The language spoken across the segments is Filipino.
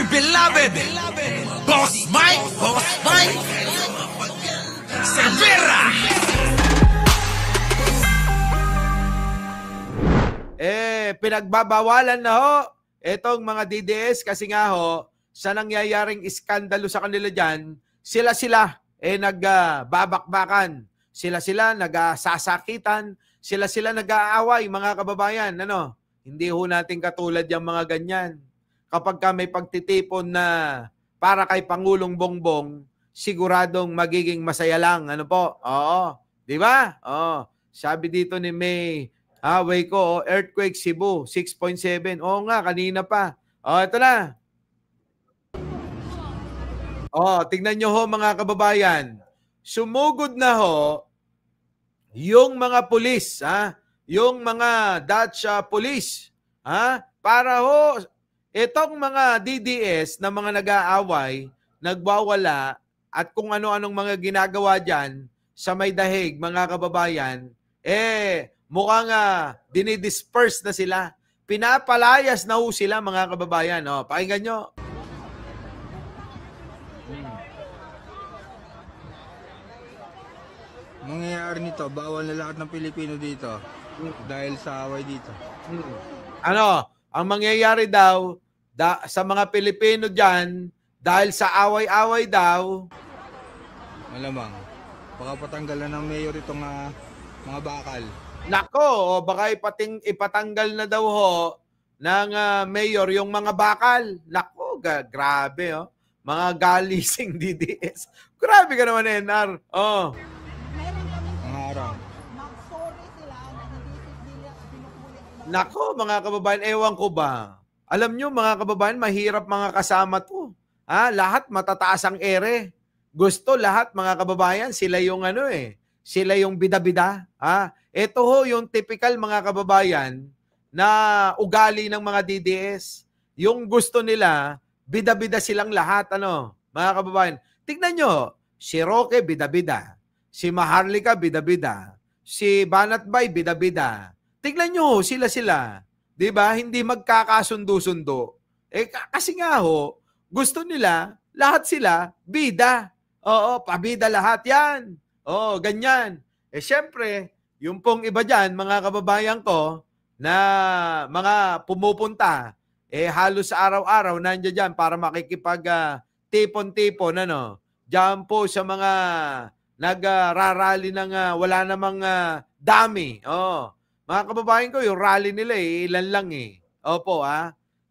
my beloved Boss Mike Severa. Pinagbabawalan na ho itong mga DDS kasi nga ho, sa nangyayaring iskandalo sa kanila dyan, sila nagbabakbakan, sila nagsasakitan, sila nag-aaway, mga kababayan. Ano? Hindi ho natin katulad yung mga ganyan. Kapag ka may pagtitipon na para kay Pangulong Bongbong, siguradong magiging masaya lang. Ano po? Oo. Di ba? Oo. Sabi dito ni May, Waco, earthquake Cebu, 6.7. Oo nga, kanina pa. Ito na. Tingnan nyo ho mga kababayan. Sumugod na ho yung mga pulis, yung mga Dutch police, para ho itong mga DDS na mga nag-aaway, nagwawala at kung ano-anong mga ginagawa dyan sa may dahig, mga kababayan, mukhang dinidisperse na sila. Pinapalayas na ho sila, mga kababayan. Pakinggan nyo. Mangyayari nito, bawal na lahat ng Pilipino dito dahil sa away dito. Ang mangyayari daw sa mga Pilipino dyan dahil sa away-away daw, malamang baka patanggalan ng mayor itong mga bakal. Nako, baka ipatanggal na daw ho ng mayor yung mga bakal. Nako, grabe mga galising DDS. Grabe ka naman, NR. Nako, mga kababayan, ewan ko ba? Alam nyo, mga kababayan, mahirap mga kasama to. Lahat matataas ang ere. Gusto lahat, mga kababayan, sila yung sila yung bida-bida. Ito ho yung typical, mga kababayan, na ugali ng mga DDS. Yung gusto nila, bida-bida silang lahat, mga kababayan. Tignan nyo, si Roque, bida-bida. Si Maharlika, bida-bida. Si Banatbay, bida-bida. Tignan nyo, sila. Diba? Hindi magkakasundo-sundo. Kasi nga ho, gusto nila, lahat sila, bida. Pabida lahat yan. Ganyan. Siyempre, yung pong iba dyan, mga kababayan ko, na mga pumupunta, halos araw-araw, nandiyan dyan para makikipag tipon-tipon, Diyan po sa mga nagrarally ng wala namang dami. Mga kababayan ko, yung rally nila ilan lang Opo,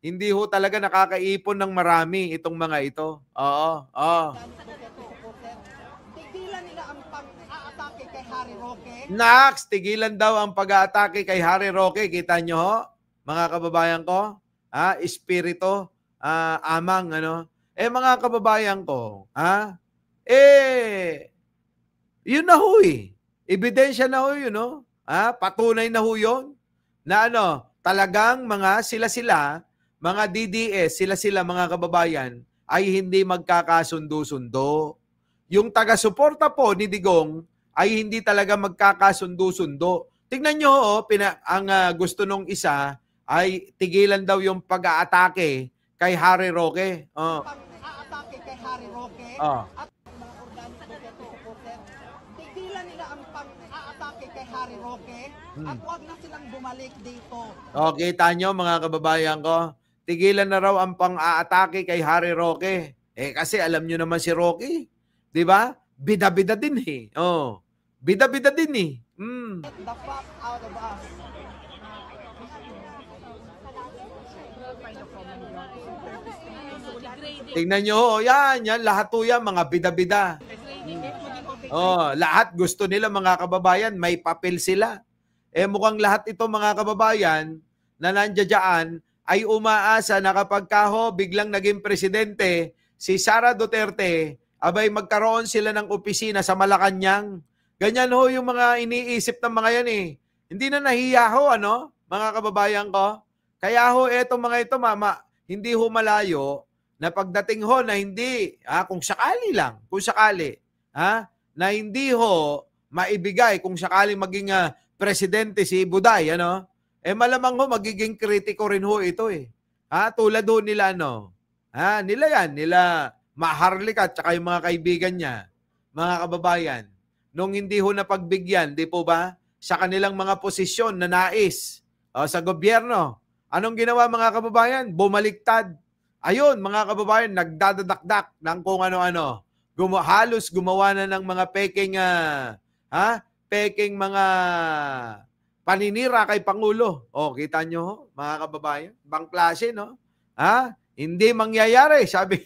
Hindi ho talaga nakakaipon ng marami itong mga ito. Tigilan nila ang pag-aatake kay Harry Roque. Tigilan daw ang pag-aatake kay Harry Roque. Kita nyo ho, mga kababayan ko? Espiritu, amang, mga kababayan ko, yun na ho ebidensya na ho yun, patunay na ho yun na talagang mga sila, mga DDS, sila mga kababayan, ay hindi magkakasundo-sundo. Yung taga-suporta po ni Digong ay hindi talaga magkakasundo-sundo. Tignan nyo, ang gusto nung isa ay tigilan daw yung pag-aatake kay Harry Roque. Pag-aatake kay Harry Roque at mga organic supporter, tigilan nila ang pag-aatake kay Harry Roque at huwag na silang bumalik dito. Kita nyo, mga kababayan ko, tigilan na raw ang pang-aatake kay Harry Roque. Kasi alam nyo naman si Roque, di ba? Bida-bida din bida-bida din Get the fuck out of us. Tingnan nyo, yan, lahat po yan, mga bida-bida. Lahat gusto nila, mga kababayan, may papel sila. Mukhang lahat ito, mga kababayan, na nandiyan ay umaasa na kapag biglang naging presidente, si Sara Duterte, abay magkaroon sila ng opisina sa Malacanang. Ganyan ho yung mga iniisip ng mga yan Hindi na nahiya ho, mga kababayan ko. Kaya ho, etong mga ito, hindi ho malayo na pagdating ho na hindi, kung sakali lang, na hindi ho maibigay kung sakali maging presidente si Buday, malamang ho magiging kritiko rin ho ito Tulad ho nila, Nila yan, nila Maharlika at saka yung mga kaibigan niya, mga kababayan. Nung hindi ho napagbigyan, di po ba, sa kanilang mga posisyon na nais sa gobyerno. Anong ginawa mga kababayan? Bumaliktad. Ayun, mga kababayan, nagdadadakdak ng kung ano-ano. Halos gumawa na ng mga peking mga paninira kay Pangulo. Kita nyo, mga kababayan, bang klase, no? Hindi mangyayari, sabi.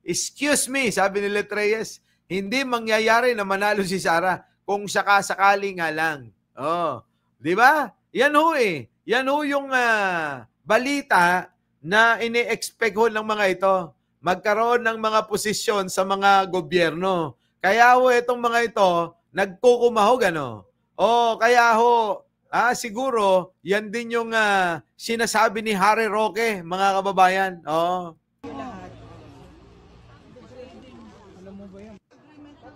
Excuse me, sabi ni Letreyes, hindi mangyayari na manalo si Sara kung sakasakali nga lang. Di ba? Yan ho eh. Yan ho yung balita na ini-expect ho ng mga ito. Magkaroon ng mga posisyon sa mga gobyerno. Kaya ho itong mga ito, nagkukumahog ano. Kaya ho, siguro, yan din yung sinasabi ni Harry Roque, mga kababayan.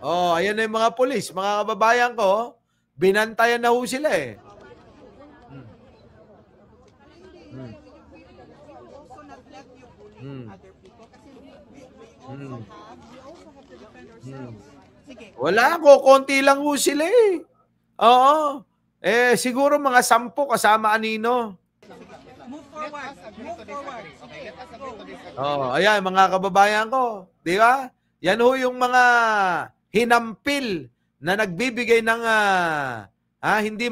Ayan na yung mga polis, mga kababayan ko. Binantayan na ho sila eh. Wala ko, konti lang ho sila eh. Siguro mga 10 kasama anino. Move forward. Move forward. Ayan, mga kababayan ko. Di ba? Yan ho yung mga hinampil na nagbibigay ng hindi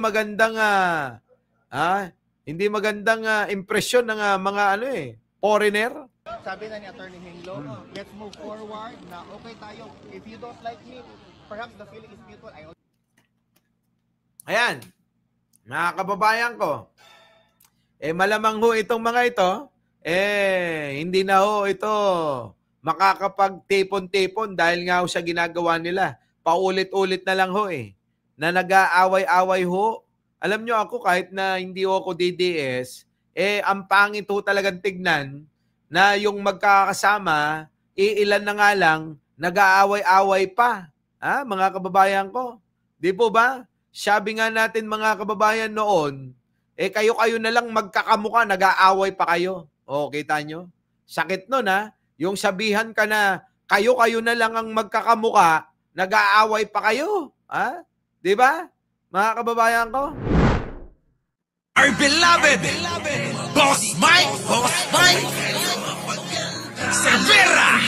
magandang impresyon ng mga foreigner. Sabi na ni Attorney Henglo, let's move forward na okay tayo. If you don't like me, perhaps the feeling is mutual. Ayan, mga kababayan ko. Malamang ho itong mga ito, hindi na ho ito makakapag-tipon-tipon dahil nga ho sa ginagawa nila. Paulit-ulit na lang ho na nag-aaway-away ho. Alam nyo ako, kahit na hindi ho ako DDS, ang pangit ho talagang tignan na yung magkakasama, ilan na nga lang, nag-aaway-away pa. Mga kababayan ko. Di po ba? Sabi nga natin mga kababayan noon, kayo-kayo na lang magkakamuka, nag-aaway pa kayo. Kita nyo? Sakit nun Yung sabihan ka na, kayo-kayo na lang ang magkakamuka, nag-aaway pa kayo. Di ba? Mga kababayan ko. Our beloved Boss Mike Severa.